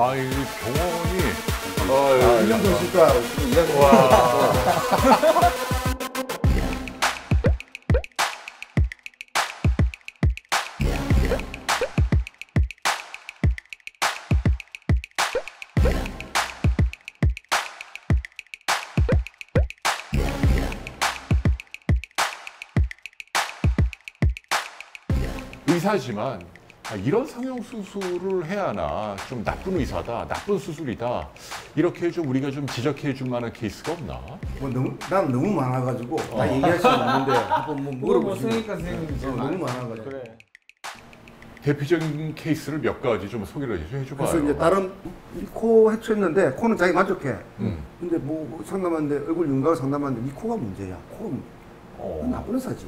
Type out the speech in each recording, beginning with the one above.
아, 이 병원이 이정도 있을 거야. 의사지만 이런 성형수술을 해야 하나, 좀 나쁜 의사다, 나쁜 수술이다, 이렇게 좀 우리가 좀 지적해 줄 만한 케이스가 없나? 난 너무 많아가지고 다 얘기할 수는 없는데 한번 뭐 물어보시면 성형외과 선생님이 제일 너무 많으니까. 많아가지고. 그래. 대표적인 케이스를 몇 가지 좀 소개를 해줘봐요. 그래서 이제 다른 코 해초했는데 코는 자기 만족해. 근데 뭐 상담하는데 얼굴 윤곽을 상담하는데 이 코가 문제야. 코가 나쁜 의사지.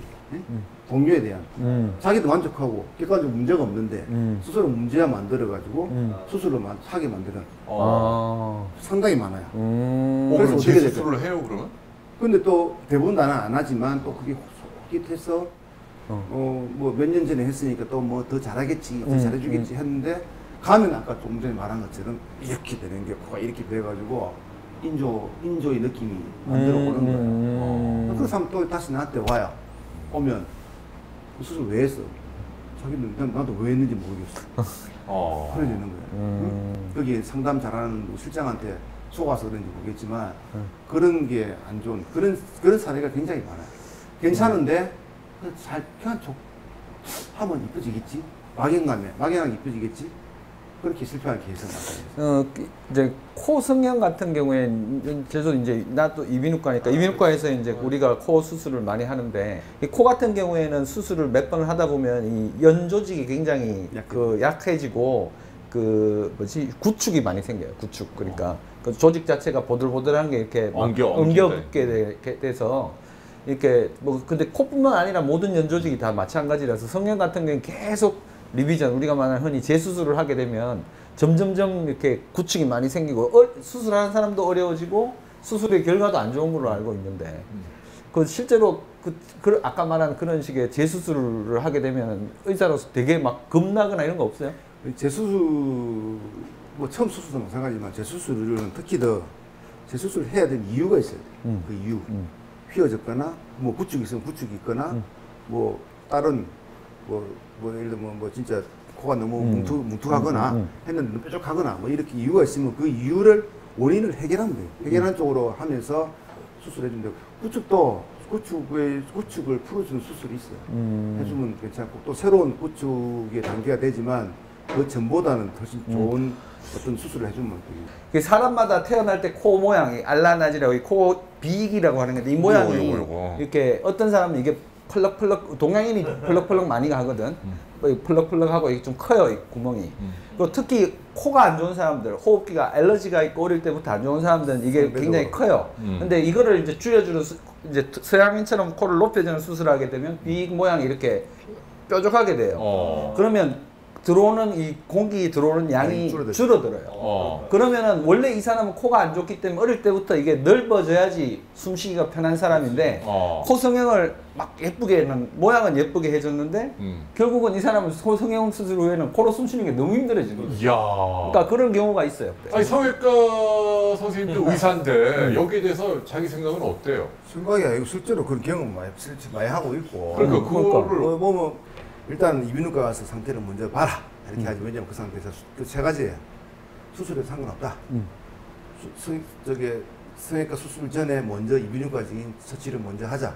동료에 대한 자기도 만족하고 객관적으로 문제가 없는데 스스로 문제야 만들어가지고 수술을 하게 만드는 상당히 많아요. 그래서 어떻게 재수술을 해요 그러면? 근데 또 대부분 나는 안 하지만 또 그게 솔깃해서 뭐 몇 년 전에 했으니까 또 뭐 더 잘하겠지, 더 잘해주겠지 했는데 가면 아까 좀 전에 말한 것처럼 이렇게 되는 게 코가 이렇게 돼가지고 인조의 느낌이 만들어 오는 거예요. 그 사람 또 다시 나한테 와요. 오면 그 수술 왜 했어? 자기는 나도 왜 했는지 모르겠어. 그래 되는 거예요. 여기 상담 잘하는 실장한테 속아서 그런지 모르겠지만 그런 게 안 좋은 그런 사례가 굉장히 많아요. 괜찮은데 그냥 하면 이뻐지겠지? 막연하게 이뻐지겠지? 그렇게 실패한 케이스가 많아요. 이제 코 성형 같은 경우에는 저도 이제 나도 이비인후과니까 이비인후과에서 이제 우리가 코 수술을 많이 하는데 이 코 같은 경우에는 수술을 몇 번을 하다 보면 이 연 조직이 굉장히 약해지고 그 뭐지 구축이 많이 생겨요. 구축 그러니까 그 조직 자체가 보들보들한 게 이렇게 엉겨붙게 돼서 이렇게 뭐 근데 코뿐만 아니라 모든 연 조직이 다 마찬가지라서 성형 같은 경우는 계속 리비전 우리가 말하는 흔히 재수술을 하게 되면 점점점 이렇게 구축이 많이 생기고 수술하는 사람도 어려워지고 수술의 결과도 안 좋은 걸로 알고 있는데 그 실제로 아까 말한 그런 식의 재수술을 하게 되면 의사로서 되게 막 겁나거나 이런 거 없어요? 재수술 뭐 처음 수술도 마찬가지지만 재수술은 특히 더 재수술을 해야 될 이유가 있어요. 그 이유 휘어졌거나 뭐 구축이 있으면 구축이 있거나 뭐 다른 뭐 예를 들면 뭐 진짜 코가 너무 뭉툭하거나 했는데 뾰족하거나 뭐 이렇게 이유가 있으면 그 이유를 원인을 해결하면 돼요. 해결하는 쪽으로 하면서 수술해 준다. 구축을 풀어주는 수술이 있어요. 해주면 괜찮고 또 새로운 구축의 단계가 되지만 그 전보다는 훨씬 좋은 어떤 수술을 해주면 돼요. 사람마다 태어날 때 코 모양이 알라나지라고 코 비익이라고 하는 건데 이 모양이 이렇게 어떤 사람은 이게 펄럭펄럭 동양인이 펄럭펄럭 많이 하거든. 펄럭펄럭하고 이게 좀 커요 이 구멍이. 그리고 특히 코가 안 좋은 사람들, 호흡기가 알러지가 있고 어릴 때부터 안 좋은 사람들은 이게 굉장히 커요. 근데 이거를 이제 줄여주는 이제 서양인처럼 코를 높여주는 수술을 하게 되면 비익 모양이 이렇게 뾰족하게 돼요. 그러면 들어오는 이 공기 들어오는 양이 줄어들어요. 그러면은 원래 이 사람은 코가 안 좋기 때문에 어릴 때부터 이게 넓어져야지 숨쉬기가 편한 사람인데 코 성형을 막 예쁘게는 모양은 예쁘게 해줬는데 결국은 이 사람은 코 성형 수술 후에는 코로 숨쉬는 게 너무 힘들어지는 거예요. 그러니까 그런 경우가 있어요. 아니 성형외과 선생님도 의사인데 여기에 대해서 자기 생각은 어때요? 생각이 아니고 실제로 그런 경험 많이 하고 있고. 그러니까 그거를 일단 이비인후과 가서 상태를 먼저 봐라 이렇게 하지. 왜냐면 그 상태에서 그 세 가지 수술에 상관없다. 성형외과 수술 전에 먼저 이비인후과적인 처치를 먼저 하자.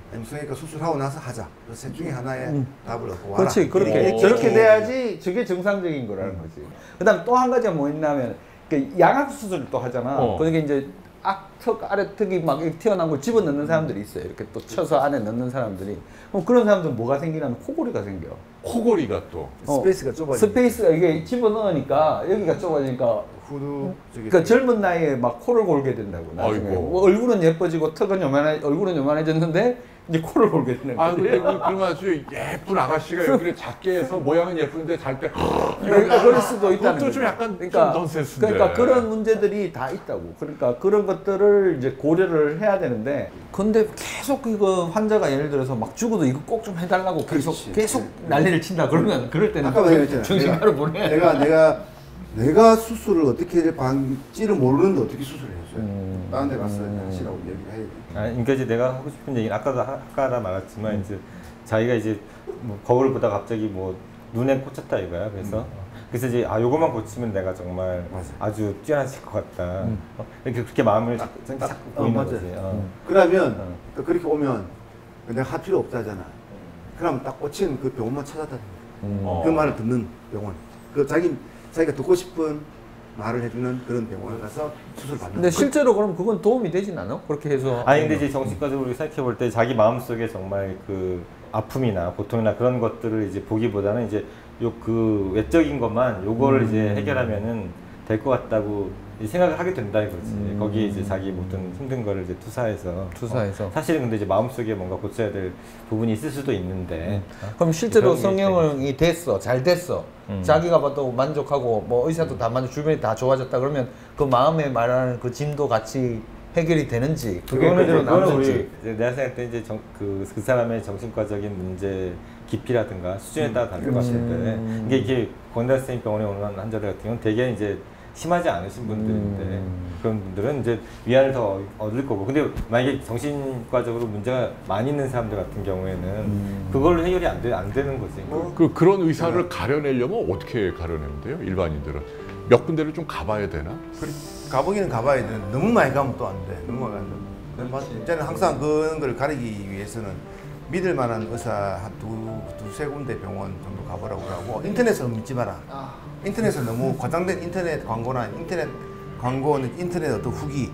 아니면 성형외과 수술하고 나서 하자. 그 셋 중에 하나의 답을 얻고 와라. 그렇지. 저렇게 돼야지 저게 정상적인 거라는 거지. 그다음 또 한 가지가 뭐 있냐면 양악 수술을 또 하잖아. 그러니까 이제 악턱 아래턱이 막 이렇게 튀어나온 걸 집어넣는 사람들이 있어요. 이렇게 또 쳐서 안에 넣는 사람들이. 그럼 그런 사람들은 뭐가 생기냐면 코골이가 생겨. 코골이가 또 스페이스가 좁아지니까. 스페이스가 이게 집어넣으니까 여기가 좁아지니까 그러니까 젊은 나이에 막 코를 골게 된다고. 나중에 얼굴은 예뻐지고 턱은 얼굴은 요만해졌는데 이제 코를 골게 되는 거예요. 근데 그러면 아주 예쁜 아가씨가 여기를 작게 해서 모양은 예쁜데 잘 때 그럴 수도 있다는 거죠. 좀 약간 그러니까, 좀 넌센스인데. 그러니까 그런 문제들이 다 있다고. 그러니까 그런 것들을 이제 고려를 해야 되는데 근데 계속 이거 환자가 예를 들어서 막 죽어도 이거 꼭 좀 해달라고 계속 난리를 친다 그러면 그럴 때는 아까 말했잖아요. 정신과로 보내. 내가 내가 수술을 어떻게 방지를 모르는데 어떻게 수술을 해줘요? 다른 데 가서 하시라고 얘기를 해야 돼. 그러니까 이제 내가 하고 싶은 얘기는 아까도 말했지만 이제 자기가 이제 뭐 거울을 보다 갑자기 뭐 눈에 꽂혔다 이거야. 그래서 이제 요거만 고치면 내가 정말 맞아. 아주 뛰어나질 것 같다. 이렇게 그렇게 마음을 자꾸 보이는 맞아. 거지. 그러면 또 그렇게 오면 내가 할 필요 없다잖아. 그럼 딱 꽂힌 그 병원만 찾아다니는 거야. 그 말을 듣는 병원. 그 자기가 듣고 싶은 말을 해주는 그런 병원에 가서 수술 받는. 근데 실제로 그럼 그건 도움이 되진 않아? 그렇게 해서. 아니 근데 이제 정신과적으로 생각해 볼 때 자기 마음속에 정말 그 아픔이나 고통이나 그런 것들을 이제 보기보다는 이제 그 외적인 것만 요거를 이제 해결하면은 될 것 같다고 생각을 하게 된다 이거지. 거기에 이제 자기 모든 힘든 거를 이제 투사해서. 사실은 근데 이제 마음속에 뭔가 고쳐야 될 부분이 있을 수도 있는데. 그럼 실제로 그런 게 성형이 됐어, 잘 됐어. 자기가 봐도 만족하고 뭐 의사도 다 만족, 주변이 다 좋아졌다 그러면 그 마음에 말하는 그 짐도 같이 해결이 되는지 그거는 남는지. 우리 내가 생각할 때 이제 그 사람의 정신과적인 문제 깊이라든가 수준에 따라 다를 것 같은데 이게 권달생 병원에 오는 환자들 같은 경우는 되게 이제 심하지 않으신 분들인데 그런 분들은 이제 위안을 더 얻을 거고 근데 만약에 정신과적으로 문제가 많이 있는 사람들 같은 경우에는 그걸로 해결이 안 되는 거지. 그런 의사를 가려내려면 어떻게 가려내면 돼요? 일반인들은 몇 군데를 좀 가봐야 되나? 가보기는 가봐야 돼. 너무 많이 가면 또 안 돼. 너무 많이 가면. 저는 항상 그런 걸 가리기 위해서는 믿을 만한 의사 한 두세 군데 병원 정도 가보라고 하고 인터넷을 믿지 마라. 인터넷은 너무 과장된 인터넷 광고나 인터넷 광고는 인터넷 어떤 후기,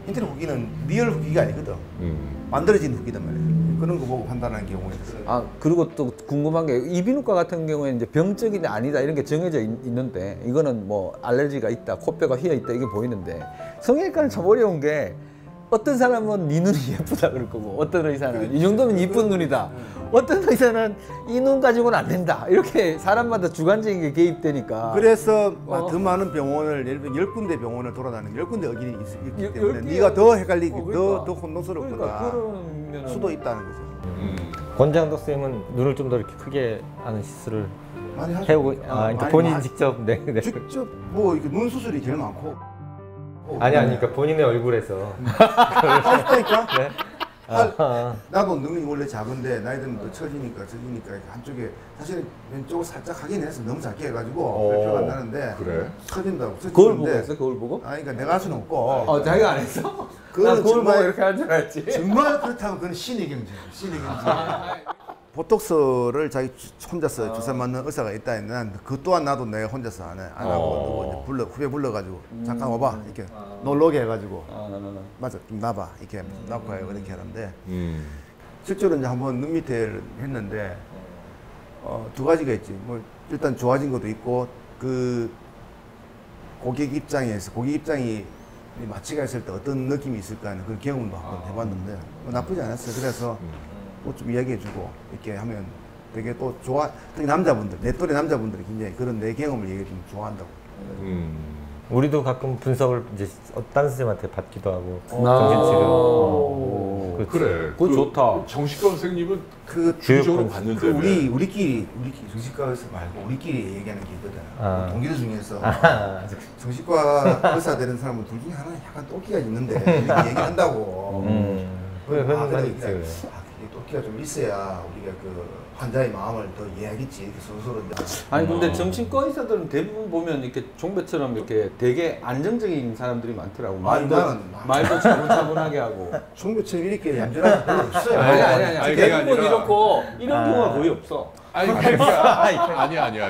인터넷 후기는 리얼 후기가 아니거든. 만들어진 후기단 말이야. 그런 거 보고 판단하는 경우가 있어요. 그리고 또 궁금한 게 이비인후과 같은 경우에는 이제 병적이냐 아니다 이런 게 정해져 있는데 이거는 뭐 알레르기가 있다, 코뼈가 휘어 있다 이게 보이는데 성형외과는 참 어려운 게 어떤 사람은 네 눈이 예쁘다 그럴 거고 어떤 의사는 이 정도면 이쁜 눈이다. 어떤 의사는 이 눈 가지고는 안 된다. 이렇게 사람마다 주관적인 게 개입되니까. 그래서 더 많은 병원을 예를 들어 10군데 병원을 돌아다니는 10군데 의견이 있기 때문에 네가 더 헷갈리고 그러니까. 더 혼동스럽거나 그러면은 수도 있다는 거죠. 권장덕 쌤은 눈을 좀 더 이렇게 크게 하는 시술을 많이 하죠. 해오고 그러니까 본인 직접 네. 직접 뭐 이렇게 눈 수술이 제일 많고. 그러니까 본인의 얼굴에서 하니까 네. 나도 눈이 원래 작은데 나이 들면 더 처지니까 한쪽에 사실은 왼쪽을 살짝 하긴 했어. 너무 작게 해가지고 별표가 안 나는데 그래? 처진다고. 거울 보고 했어? 거울 보고? 그러니까 내가 할 수는 없고. 자기가 안 했어? 그거는 난 거울 보고 정말 이렇게 한 줄 알았지. 정말 그렇다면 그건 신의 경지예요. 신의 경지. 보톡스를 자기 혼자서 주사 맞는 의사가 있다 했는데 그 또한 나도 내가 혼자서 안 하고 누구 이제 후배 불러가지고 잠깐 와봐 이렇게 놀러 오게 해가지고 맞아 좀 놔봐 이렇게 놔고 해요 이렇게 하는데 실제로 이제 한번 눈 밑에 했는데 두 가지가 있지. 뭐 일단 좋아진 것도 있고 그 고객 입장이 마취가 있을 때 어떤 느낌이 있을까 하는 그런 경험도 한번 해봤는데 뭐 나쁘지 않았어요. 그래서 뭐 좀 이야기해주고 이렇게 하면 되게 또 특히 남자분들, 내 또래 남자분들이 굉장히 그런 내 경험을 얘기 좀 좋아한다고. 우리도 가끔 분석을 이제 다른 선생님한테 받기도 하고 정신치료. 그래. 그거 좋다. 정신과 선생님은 그 주기적으로 받는데 우리끼리 정신과에서 말고 우리끼리 얘기하는 게 있거든. 동기들 중에서 정신과 의사 되는 사람은 둘 중에 하나는 약간 또끼가 있는데 이렇게 얘기한다고. 그런 말이 있지. 그래. 또끼가 좀 있어야 우리가 그 환자의 마음을 더 이해하겠지 이렇게 서로. 아니 근데 정신과 의사들은 대부분 보면 이렇게 종배처럼 이렇게 되게 안정적인 사람들이 많더라고. 말도 차분차분하게 하고. 종배처럼 이렇게 얌전하게 별로 없어요. 아니. 대부분 이렇고 이런 경우가 거의 없어. 아니야.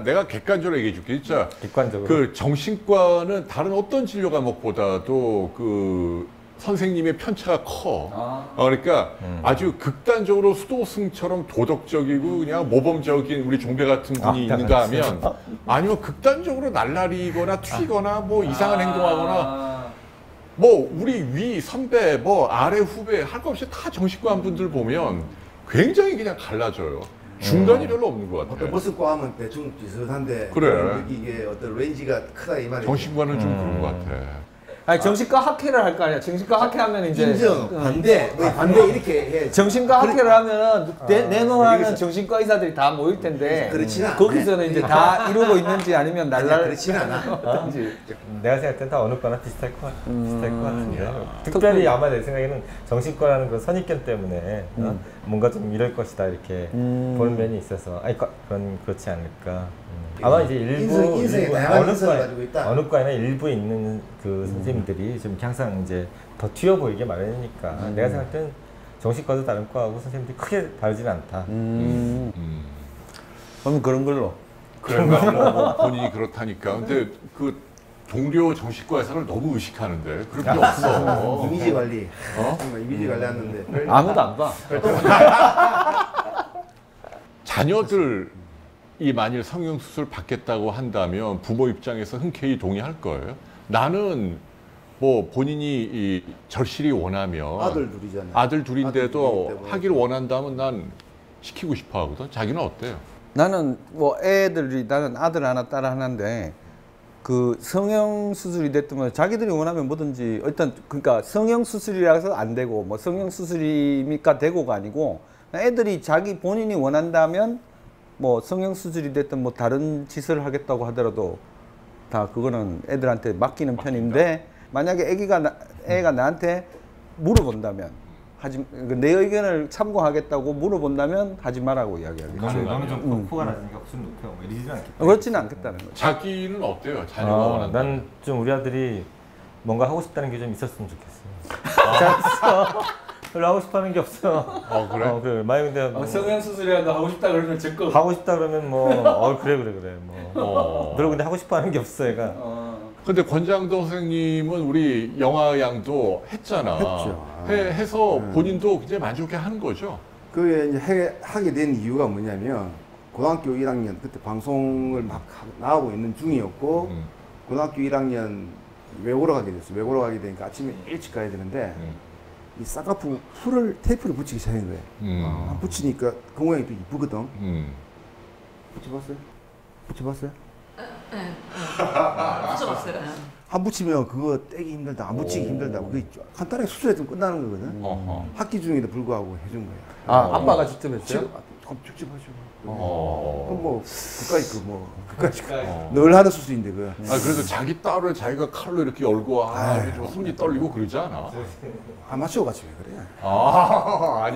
내가 객관적으로 얘기해 줄게. 진짜 객관적으로. 그 정신과는 다른 어떤 진료 과목보다도 그 선생님의 편차가 커. 그러니까 아주 극단적으로 수도승처럼 도덕적이고 그냥 모범적인 우리 종배 같은 분이 있는가 하면 아니면 극단적으로 날라리거나 튀거나 뭐 이상한 행동하거나 뭐 우리 위 선배 뭐 아래 후배 할 것 없이 다 정신과 분들 보면 굉장히 그냥 갈라져요. 중간이 별로 없는 것 같아. 어떤 모습과 하면 대충 비슷한데 그래. 이게 어떤 레인지가 크다 이 말이야. 정신과는 좀 그런 것 같아. 아니 정신과 학회를 할 거 아니야. 정신과 학회하면 이제 인정, 반대, 반대 이렇게 해야지. 정신과 학회를 하면 내놓으라는 정신과 의사들이 다 모일 텐데 그렇지는 않아. 거기서는 이제 다 이루고 있는지 아니면 날날 그렇지는 않아. 어떤지. 내가 생각할 땐 다 어느 거나 비슷할 것 같은데 특별히 아마 내 생각에는 정신과라는 그 선입견 때문에 뭔가 좀 이럴 것이다 이렇게 보는 면이 있어서 그렇지 않을까. 아마 이제 인생에 다양한 인성을 가지고 있다. 어느 과에나 일부에 있는 그 선생님들이 좀 항상 이제 더 튀어 보이게 마련이니까 내가 생각할 땐 정신과도 다른 과하고 선생님들이 크게 다르지는 않다. 그럼 그런 걸로. 그런가 뭐 본인이 그렇다니까. 근데 그 동료 정신과에서는 너무 의식하는데 그런 게 없어. 이미지 관리. 어? 이미지 관리하는데 아무도 안 봐. 자녀들이 만일 성형수술 받겠다고 한다면 부모 입장에서 흔쾌히 동의할 거예요. 나는 뭐 본인이 이 절실히 원하면 아들 둘이잖아요. 아들 둘인데도 아들 둘이기 때문에. 하기를 원한다면 난 시키고 싶어 하거든. 자기는 어때요? 나는 뭐 나는 아들 하나 딸 하나인데 그 성형 수술이 됐든 뭐 자기들이 원하면 뭐든지 일단 그러니까 성형 수술이라서 안 되고 뭐 성형 수술이니까 되고가 아니고 애들이 자기 본인이 원한다면 뭐 성형 수술이 됐든 뭐 다른 짓을 하겠다고 하더라도 다 그거는 애들한테 맡기는 편인데 만약에 애가 나한테 물어본다면 내 의견을 참고하겠다고 물어본다면 하지 말라고 이야기하겠죠. 너는 좀 코가 낮으니까 무슨 높여 뭐 이러지는 않겠다. 그렇지는 않겠다는 거죠. 자기는 어때요? 자녀가 원한다. 난 좀 우리 아들이 뭔가 하고 싶다는 게 좀 있었으면 좋겠어. 잘 별로 하고 싶어하는 게 없어. 그래? 그래. 만약 근데 성형 수술이라도 하고 싶다 그러면 적극. 하고 싶다 그러면 뭐 그래 뭐. 별로 근데 하고 싶어하는 게 없어 얘가. 근데 권장도 선생님은 우리 영화양도 했잖아. 했죠. 해서 본인도 굉장히 만족해 하는 거죠. 그게 이제 하게 된 이유가 뭐냐면 고등학교 1학년 그때 방송을 막 나오고 있는 중이었고 고등학교 1학년 외고로 가게 됐어. 외고로 가게 되니까 아침에 일찍 가야 되는데 이 쌍꺼풀 테이프를 붙이기 시작한 거예요. 붙이니까 그 모양이 또 이쁘거든. 붙여봤어요? 붙여봤어요? 네. 붙여봤어요. 안 붙이면 그거 떼기 힘들다, 안 붙이기 힘들다. 그게 간단하게 수술했으면 끝나는 거거든. 학기 중에도 불구하고 해준 거야. 아빠가 직접 했어요? 직접 하죠. 그럼 뭐 그까짓 늘 하는 수술인데 그. 그래도 자기 딸을 자기가 칼로 이렇게 열고 좀 손이 떨리고 그러지 않아? 아마추어 같이 왜 그래?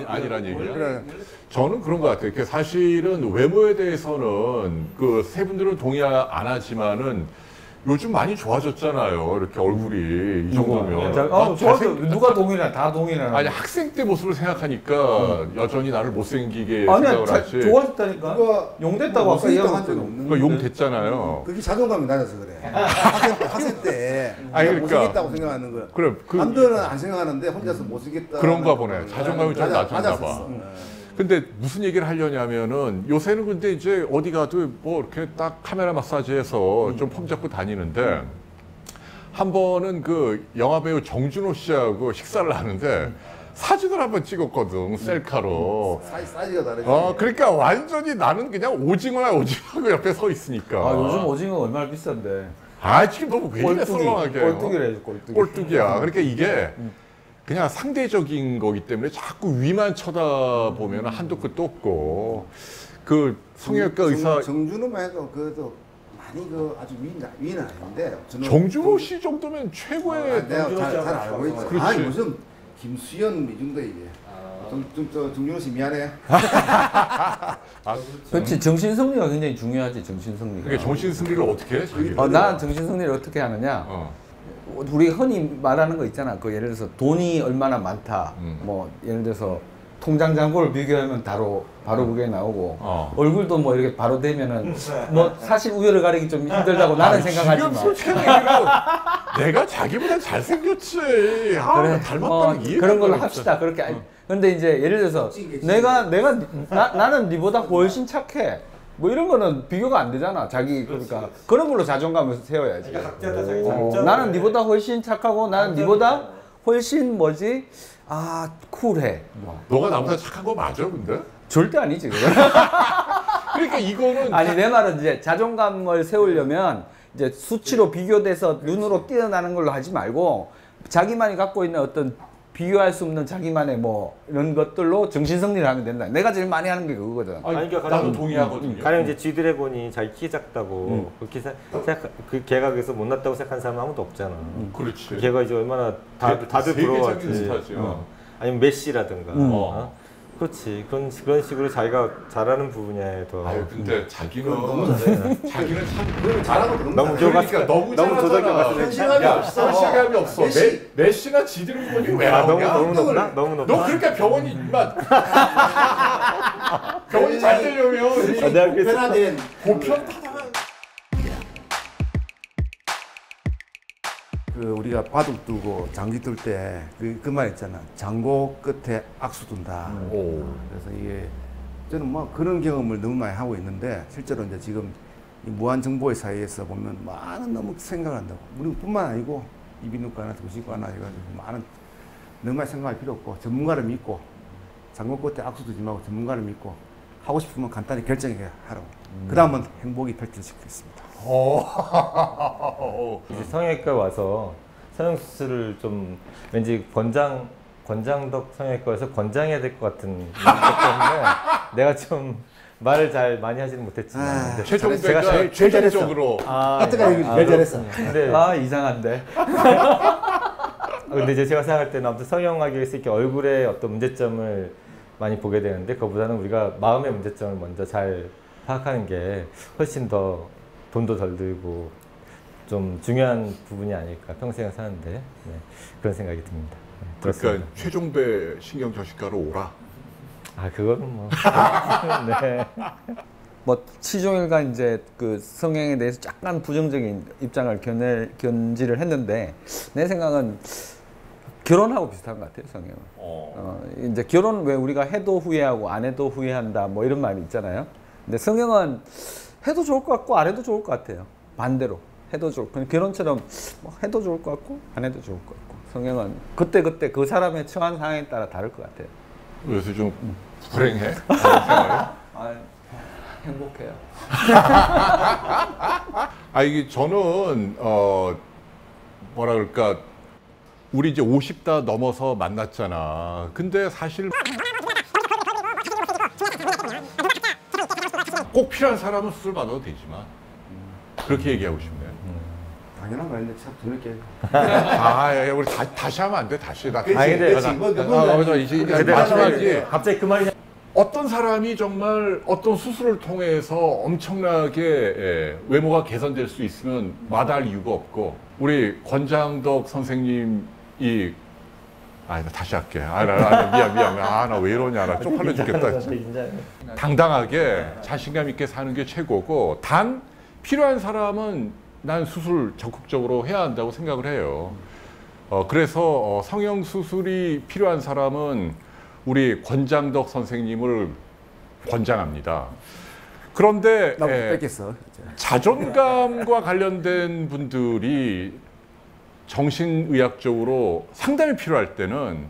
아니란 얘기야. 그래. 저는 그런 것 같아요. 사실은 외모에 대해서는 그 세 분들은 동의 안 하지만은 요즘 많이 좋아졌잖아요. 이렇게 얼굴이 이 정도면. 누가 동의나 다 동의나. 아니 학생 때 모습을 생각하니까 여전히 나를 못생기게 생각을 하지. 좋아졌다니까. 그거 용됐다고 아까 못생겼다고 한 얘기한 적이 거. 없는 그러니까 용 됐잖아요. 그게 자존감이 낮아서 그래. 학생 때 그러니까. 못생겼다고 생각하는 거야. 그래, 남들은 안 생각하는데 혼자서 못생겼다. 그런가 보네. 자존감이 좀 낮았나 봐. 낮았었어. 근데 무슨 얘기를 하려냐면은 요새는 근데 이제 어디 가도 뭐 이렇게 딱 카메라 마사지해서 좀 폼 잡고 다니는데 한 번은 그 영화배우 정준호 씨하고 식사를 하는데 사진을 한번 찍었거든, 셀카로. 사이즈가 다르지. 그러니까 완전히 나는 그냥 오징어야 오징어하고 옆에 서 있으니까. 요즘 오징어 얼마나 비싼데. 지금 너무 왜 이래 썰렁하게. 꼴뚜기를 해줘, 꼴뚜기. 꼴뚜기야. 그러니까 이게 그냥 상대적인 거기 때문에 자꾸 위만 쳐다보면 한도 끝도 없고 그 성형외과 의사 정준호만 해도 그래도 많이 아주 위는 아닌데 정준호 씨 정도면 최고의 내가 잘 알고 있지. 그렇지. 무슨 김수현 이 정도 이게. 정준호 씨 미안해. 그렇지, 정신승리가 굉장히 중요하지, 정신승리가. 그게 정신승리를 어떻게 해? 자기가? 난 정신승리를 어떻게 하느냐. 우리 흔히 말하는 거 있잖아. 그 예를 들어서 돈이 얼마나 많다. 뭐 예를 들어서 통장 잔고를 비교하면 바로 그게 나오고 얼굴도 뭐 이렇게 바로 되면은 뭐 사실 우열을 가리기 좀 힘들다고 나는 생각하지만. 지금 솔직히 내가 자기보다 잘생겼지. 그래, 닮았다는 이해. 그런 걸로 합시다. 그렇게. 근데 이제 예를 들어서 나는 네보다 훨씬 착해. 뭐 이런 거는 비교가 안 되잖아. 그러니까 그런 걸로 자존감을 세워야지. 각자 다 자기 장점. 나는 네보다 훨씬 착하고 나는 네보다 훨씬 쿨해. 너가 나보다 착한 거 맞아, 근데? 절대 아니지. 그건. 그러니까 이거는 아니 내 말은 이제 자존감을 세우려면 이제 수치로 비교돼서 눈으로 뛰어나는 걸로 하지 말고 자기만이 갖고 있는 어떤 비교할 수 없는 자기만의 뭐 이런 것들로 정신 승리를 하면 된다. 내가 제일 많이 하는 게 그거거든. 아니, 그러니까 나도 동의하거든요. 가령 이제 G드래곤이 자기 키 작다고 그렇게 그 걔가 그래서 못났다고 생각하는 사람 아무도 없잖아. 그렇지. 걔가 이제 얼마나 다들 세계적인 부러워하지. 스타죠. 아니면 메시라든가. 그렇지. 그런 식으로 자기가 잘하는 분야에 더. 아유, 근데 자기는 자기는 참 잘하고 너무 그러니까 너무 도덕이 잘하잖아. 현실감이 없어. 현실감이 없어. 메시나 지드래곤이 왜 나오냐? 너무 높나? 너무 높나? 너 그러니까 병원이 임마 병원이 잘 되려면 내가 그래서 변화된 보편 그 우리가 바둑 두고 장기 둘 때 그 말 있잖아. 장고 끝에 악수 둔다. 오. 그래서 이게 저는 뭐 그런 경험을 너무 많이 하고 있는데 실제로 이제 지금 이 무한 정보의 사이에서 보면 많은 너무 생각을 한다고. 우리뿐만 아니고 이비인후과나 정신과나 해가지고 많은 너무 많이 생각할 필요 없고 전문가를 믿고 장고 끝에 악수 두지 말고 전문가를 믿고 하고 싶으면 간단히 결정해 하라고. 그 다음은 행복이 발전시키겠습니다. 이제 성형외과 와서 성형수술을 좀 왠지 권장덕 성형외과에서 권장해야 될 것 같은 것 때문에 내가 좀 말을 잘 많이 하지는 못했지만 근데 최종배가 제일 최종적으로 하트가 여기 제일 잘했어. 근데 이상한데. 근데 이제 제가 생각할 때는 아무튼 성형하기 위해서 이렇게 얼굴에 어떤 문제점을 많이 보게 되는데 그거보다는 우리가 마음의 문제점을 먼저 잘 파악하는 게 훨씬 더 돈도 덜 들고 좀 중요한 부분이 아닐까 평생을 사는데 네, 그런 생각이 듭니다. 네, 그러니까 최종배 신경정신과로 오라. 아 그거는 뭐 네. 뭐 시종일관 이제 그 성형에 대해서 약간 부정적인 입장을 견지를 했는데 내 생각은 결혼하고 비슷한 것 같아요, 성형은. 이제 결혼 왜 우리가 해도 후회하고 안 해도 후회한다 뭐 이런 말이 있잖아요. 근데 성형은 해도 좋을 것 같고 안 해도 좋을 것 같아요. 반대로 해도 좋을 것 같고 결혼처럼 뭐 해도 좋을 것 같고 안 해도 좋을 것 같고 성형은 그때 그 사람의 처한 상황에 따라 다를 것 같아요. 요새 좀 불행해. 행복해요. 이게 저는 뭐라 그럴까 우리 이제 50다 넘어서 만났잖아. 근데 사실 꼭 필요한 사람은 수술 받아도 되지만 그렇게 얘기하고 싶네. 당연한 거 아닌데 참 뒤늦게. 야, 우리 다시 하면 안 돼. 다시 나. 그렇지. 뭐 누군가 이제 근데 마지막에 갑자기 그 말이 어떤 사람이 정말 어떤 수술을 통해서 엄청나게 외모가 개선될 수 있으면 마다할 이유가 없고 우리 권장덕 선생님이 나 다시 할게. 미안. 나 왜 이러냐. 나 쪽팔려 죽겠다. 당당하게 자신감 있게 사는 게 최고고 단 필요한 사람은 난 수술 적극적으로 해야 한다고 생각을 해요. 그래서 성형 수술이 필요한 사람은 우리 권장덕 선생님을 권장합니다. 그런데 나못 뺏겠어. 자존감과 관련된 분들이 정신의학적으로 상담이 필요할 때는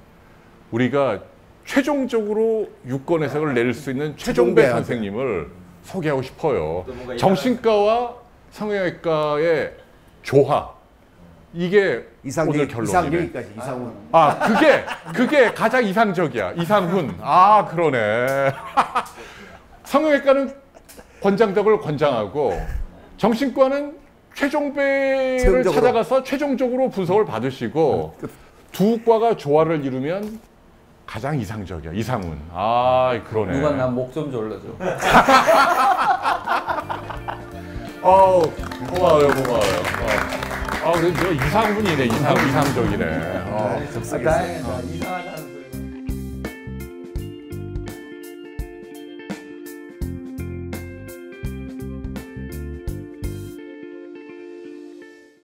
우리가 최종적으로 유권 해석을 내릴 수 있는 최종배 선생님을 소개하고 싶어요. 정신과와 성형외과의 조화. 이게 오늘 결론이네. 여기까지 이상훈. 그게 가장 이상적이야. 이상훈. 그러네. 성형외과는 권장덕을 권장하고 정신과는 최종배를 찾아가서 최종적으로 분석을 받으시고 두 과가 조화를 이루면 가장 이상적이야. 이상훈. 그러네. 누가 나 목 좀 졸라줘. 고마워요. 그래도 이상훈이네. 이상적이네. 다행이다. 이상하다.